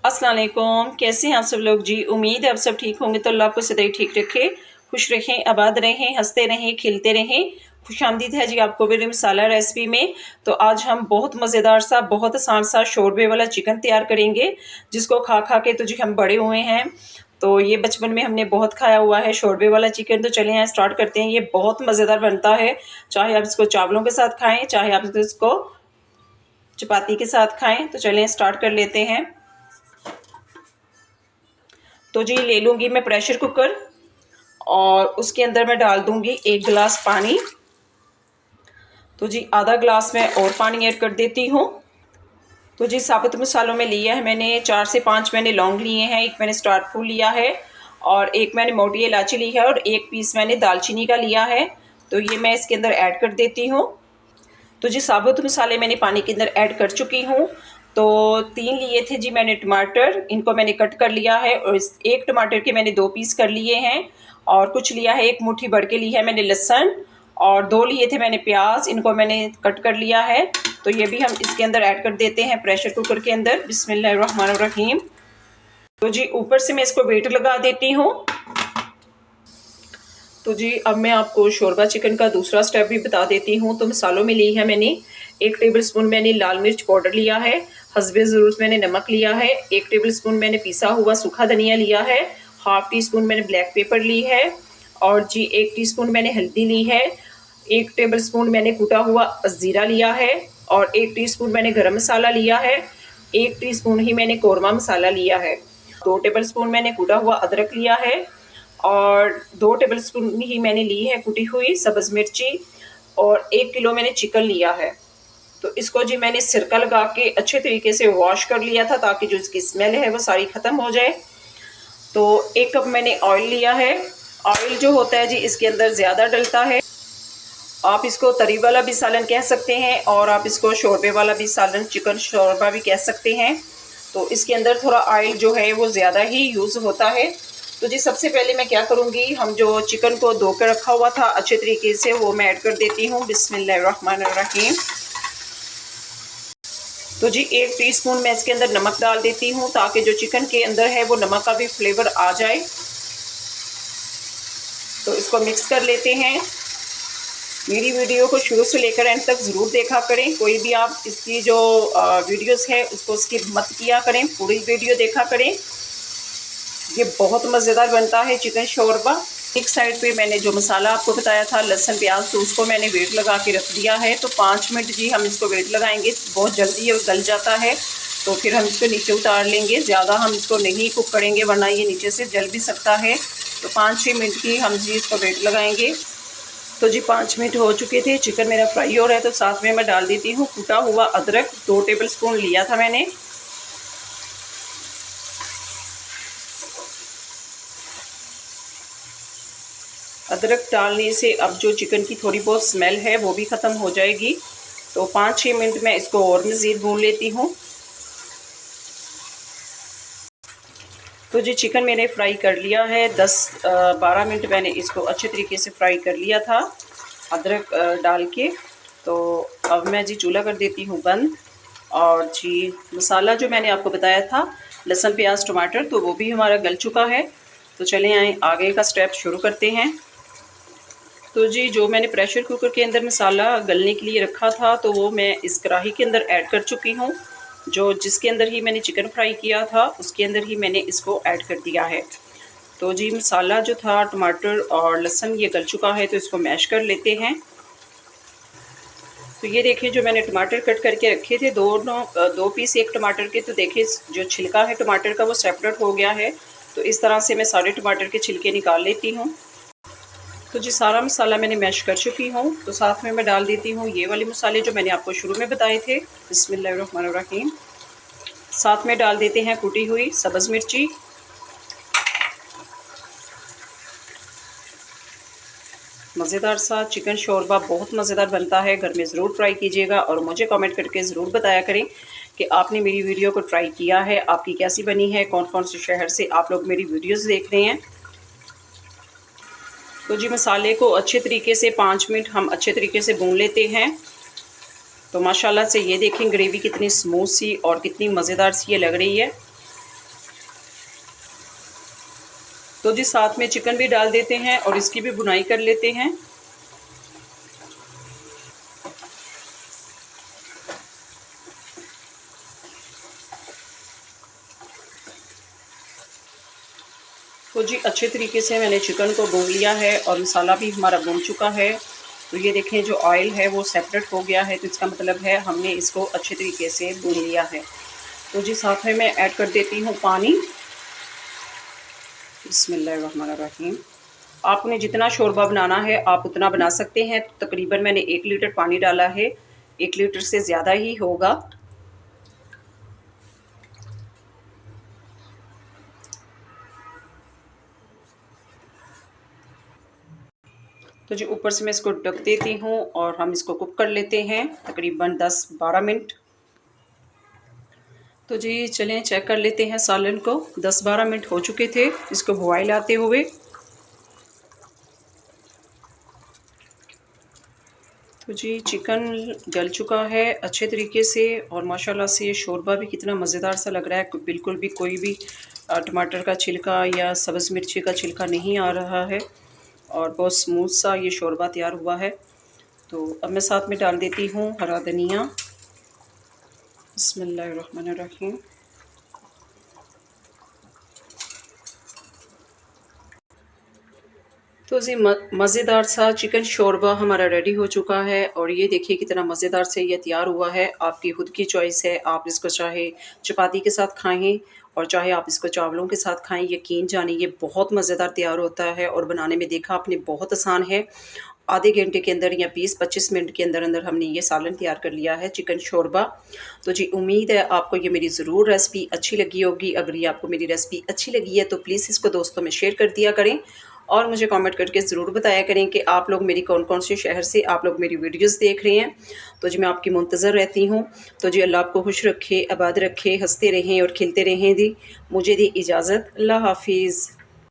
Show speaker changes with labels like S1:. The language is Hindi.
S1: अस्सलाम वालेकुम, कैसे हैं आप सब लोग जी। उम्मीद है आप सब ठीक होंगे। तो अल्लाह आपको सदैव ठीक रखे, खुश रहें, आबाद रहें, हंसते रहें, खिलते रहें। खुशामदीद है जी आपको मेरे मसाला रेसिपी में। तो आज हम बहुत मज़ेदार सा, बहुत आसान सा शोरबे वाला चिकन तैयार करेंगे, जिसको खा खा के तो जी हम बड़े हुए हैं। तो ये बचपन में हमने बहुत खाया हुआ है शोरबे वाला चिकन। तो चलिए यहाँ स्टार्ट करते हैं। ये बहुत मज़ेदार बनता है, चाहे आप इसको चावलों के साथ खाएँ, चाहे आप इसको चपाती के साथ खाएँ। तो चलिए स्टार्ट कर लेते हैं। तो जी ले लूँगी मैं प्रेशर कुकर और उसके अंदर मैं डाल दूँगी 1 गिलास पानी। तो जी आधा ग्लास में और पानी ऐड कर देती हूँ। तो जी साबुत मसालों में लिया है मैंने 4 से 5 मैंने लौंग लिए हैं, 1 मैंने स्टार फूल लिया है और 1 मैंने मोटी इलायची ली है और 1 पीस मैंने दालचीनी का लिया है। तो ये मैं इसके अंदर ऐड कर देती हूँ। तो जी साबुत मसाले मैंने पानी के अंदर ऐड कर चुकी हूँ। तो 3 लिए थे जी मैंने टमाटर, इनको मैंने कट कर लिया है और इस 1 टमाटर के मैंने 2 पीस कर लिए हैं और कुछ लिया है 1 मुट्ठी भर के ली है मैंने लहसुन और 2 लिए थे मैंने प्याज, इनको मैंने कट कर लिया है। तो ये भी हम इसके अंदर ऐड कर देते हैं प्रेशर कुकर के अंदर। बिस्मिल्लाहिर्रहमानिर्रहीम। तो जी ऊपर से मैं इसको वेट लगा देती हूँ। तो जी अब मैं आपको शोरबा चिकन का दूसरा स्टेप भी बता देती हूँ। तो मसालों में ली है मैंने 1 टेबलस्पून मैंने लाल मिर्च पाउडर लिया है, हस्बे ज़रूरत मैंने नमक लिया है, 1 टेबलस्पून मैंने पिसा हुआ सूखा धनिया लिया है, हाफ टी स्पून मैंने ब्लैक पेपर ली है और जी 1 टीस्पून मैंने हल्दी ली है, 1 टेबलस्पून मैंने कूटा हुआ ज़ीरा लिया है और 1 टीस्पून मैंने गरम मसाला लिया है, 1 टीस्पून ही मैंने कौरमा मसाला लिया है, 2 टेबलस्पून मैंने कूटा हुआ अदरक लिया है और 2 टेबलस्पून ही मैंने ली है कुटी हुई सब्ज़ मिर्ची और 1 किलो मैंने चिकन लिया है। तो इसको जी मैंने सिरका लगा के अच्छे तरीके से वॉश कर लिया था ताकि जो इसकी स्मेल है वो सारी ख़त्म हो जाए। तो 1 कप मैंने ऑयल लिया है। ऑयल जो होता है जी इसके अंदर ज़्यादा डलता है। आप इसको तरी वाला भी सालन कह सकते हैं और आप इसको शोरबे वाला भी सालन, चिकन शोरबा भी कह सकते हैं। तो इसके अंदर थोड़ा ऑयल जो है वो ज़्यादा ही यूज़ होता है। तो जी सबसे पहले मैं क्या करूँगी, हम जो चिकन को धो कर रखा हुआ था अच्छे तरीके से वो मैं ऐड कर देती हूँ। बिस्मिल्लाहिर्रहमानिर्रहीम। तो जी 1 टीस्पून मैं इसके अंदर नमक डाल देती हूँ ताकि जो चिकन के अंदर है वो नमक का भी फ्लेवर आ जाए। तो इसको मिक्स कर लेते हैं। मेरी वीडियो को शुरू से लेकर एंड तक ज़रूर देखा करें। कोई भी आप इसकी जो वीडियोस है उसको स्किप मत किया करें, पूरी वीडियो देखा करें। ये बहुत मज़ेदार बनता है चिकन शोरबा। एक साइड पे मैंने जो मसाला आपको बताया था लहसुन प्याज, तो उसको मैंने वेट लगा के रख दिया है। तो 5 मिनट जी हम इसको वेट लगाएंगे, बहुत जल्दी ये गल जाता है। तो फिर हम इसको नीचे उतार लेंगे, ज़्यादा हम इसको नहीं कुक करेंगे वरना ये नीचे से जल भी सकता है। तो 5-6 मिनट की हम जी इसको वेट लगाएंगे। तो जी 5 मिनट हो चुके थे, चिकन मेरा फ्राई हो रहा है। तो साथ में मैं डाल देती हूँ कूटा हुआ अदरक, 2 टेबलस्पून लिया था मैंने। अदरक डालने से अब जो चिकन की थोड़ी बहुत स्मेल है वो भी ख़त्म हो जाएगी। तो 5-6 मिनट मैं इसको और मज़ीद भून लेती हूँ। तो जी चिकन मैंने फ्राई कर लिया है, 10-12 मिनट मैंने इसको अच्छे तरीके से फ्राई कर लिया था अदरक डाल के। तो अब मैं जी चूल्हा कर देती हूँ बंद और जी मसाला जो मैंने आपको बताया था लहसुन प्याज टमाटर, तो वो भी हमारा गल चुका है। तो चलें आगे का स्टेप शुरू करते हैं। तो जी जो मैंने प्रेशर कुकर के अंदर मसाला गलने के लिए रखा था तो वो मैं इस कढ़ाई के अंदर ऐड कर चुकी हूँ। जो जिसके अंदर ही मैंने चिकन फ्राई किया था उसके अंदर ही मैंने इसको ऐड कर दिया है। तो जी मसाला जो था टमाटर और लहसुन ये गल चुका है, तो इसको मैश कर लेते हैं। तो ये देखिए जो मैंने टमाटर कट करके रखे थे, दोनों 2 पीस 1 टमाटर के, तो देखिए जो छिलका है टमाटर का वो सेपरेट हो गया है। तो इस तरह से मैं सारे टमाटर के छिलके निकाल लेती हूँ। तो जी सारा मसाला मैंने मैश कर चुकी हूँ। तो साथ में मैं डाल देती हूँ ये वाले मसाले जो मैंने आपको शुरू में बताए थे। बिस्मिल्लाहिर्रहमानिर्रहीम। साथ में डाल देते हैं कुटी हुई सब्ज़ मिर्ची, मज़ेदार सा चिकन शोरबा बहुत मज़ेदार बनता है, घर में ज़रूर ट्राई कीजिएगा और मुझे कमेंट करके ज़रूर बताया करें कि आपने मेरी वीडियो को ट्राई किया है, आपकी कैसी बनी है, कौन कौन से शहर से आप लोग मेरी वीडियोज़ देख रहे हैं। तो जी मसाले को अच्छे तरीके से 5 मिनट हम अच्छे तरीके से भून लेते हैं। तो माशाल्लाह से ये देखें ग्रेवी कितनी स्मूथ सी और कितनी मज़ेदार सी ये लग रही है। तो जी साथ में चिकन भी डाल देते हैं और इसकी भी भुनाई कर लेते हैं। तो जी अच्छे तरीके से मैंने चिकन को भून लिया है और मसाला भी हमारा भून चुका है। तो ये देखें जो ऑयल है वो सेपरेट हो गया है, तो इसका मतलब है हमने इसको अच्छे तरीके से भून लिया है। तो जी साथ में मैं ऐड कर देती हूँ पानी। बिस्मिल्लाहिर्रहमानिर्रहीम। आपने जितना शोरबा बनाना है आप उतना बना सकते हैं। तो तकरीबन मैंने 1 लीटर पानी डाला है, 1 लीटर से ज़्यादा ही होगा। तो जी ऊपर से मैं इसको ढक देती हूँ और हम इसको कुक कर लेते हैं तकरीबन 10-12 मिनट। तो जी चलें चेक कर लेते हैं सालन को। 10-12 मिनट हो चुके थे इसको बॉयल आते हुए। तो जी चिकन गल चुका है अच्छे तरीके से और माशाल्लाह से ये शोरबा भी कितना मज़ेदार सा लग रहा है। बिल्कुल भी कोई भी टमाटर का छिलका या सब्ज़ मिर्ची का छिलका नहीं आ रहा है और बहुत स्मूथ सा ये शोरबा तैयार हुआ है। तो अब मैं साथ में डाल देती हूँ हरा धनिया। बिस्मिल्लाहिर्रहमानिर्रहीम। तो जी मज़ेदार सा चिकन शोरबा हमारा रेडी हो चुका है और ये देखिए कितना मज़ेदार से ये तैयार हुआ है। आपकी खुद की चॉइस है, आप इसको चाहे चपाती के साथ खाएँ और चाहे आप इसको चावलों के साथ खाएँ। यकीन जानिए ये बहुत मज़ेदार तैयार होता है और बनाने में देखा आपने बहुत आसान है। आधे घंटे के अंदर या 20-25 मिनट के अंदर हमने ये सालन तैयार कर लिया है चिकन शोरबा। तो जी उम्मीद है आपको ये मेरी ज़रूर रेसिपी अच्छी लगी होगी। अगर ये आपको मेरी रेसिपी अच्छी लगी है तो प्लीज़ इसको दोस्तों में शेयर कर दिया करें और मुझे कमेंट करके ज़रूर बताया करें कि आप लोग मेरी कौन-कौन से शहर से आप लोग मेरी वीडियोज़ देख रहे हैं। तो जी मैं आपकी मुंतज़र रहती हूँ। तो जी अल्लाह आपको खुश रखे, आबाद रखे, हँसते रहें और खिलते रहें। दी मुझे दी इजाज़त। अल्लाह हाफ़िज़।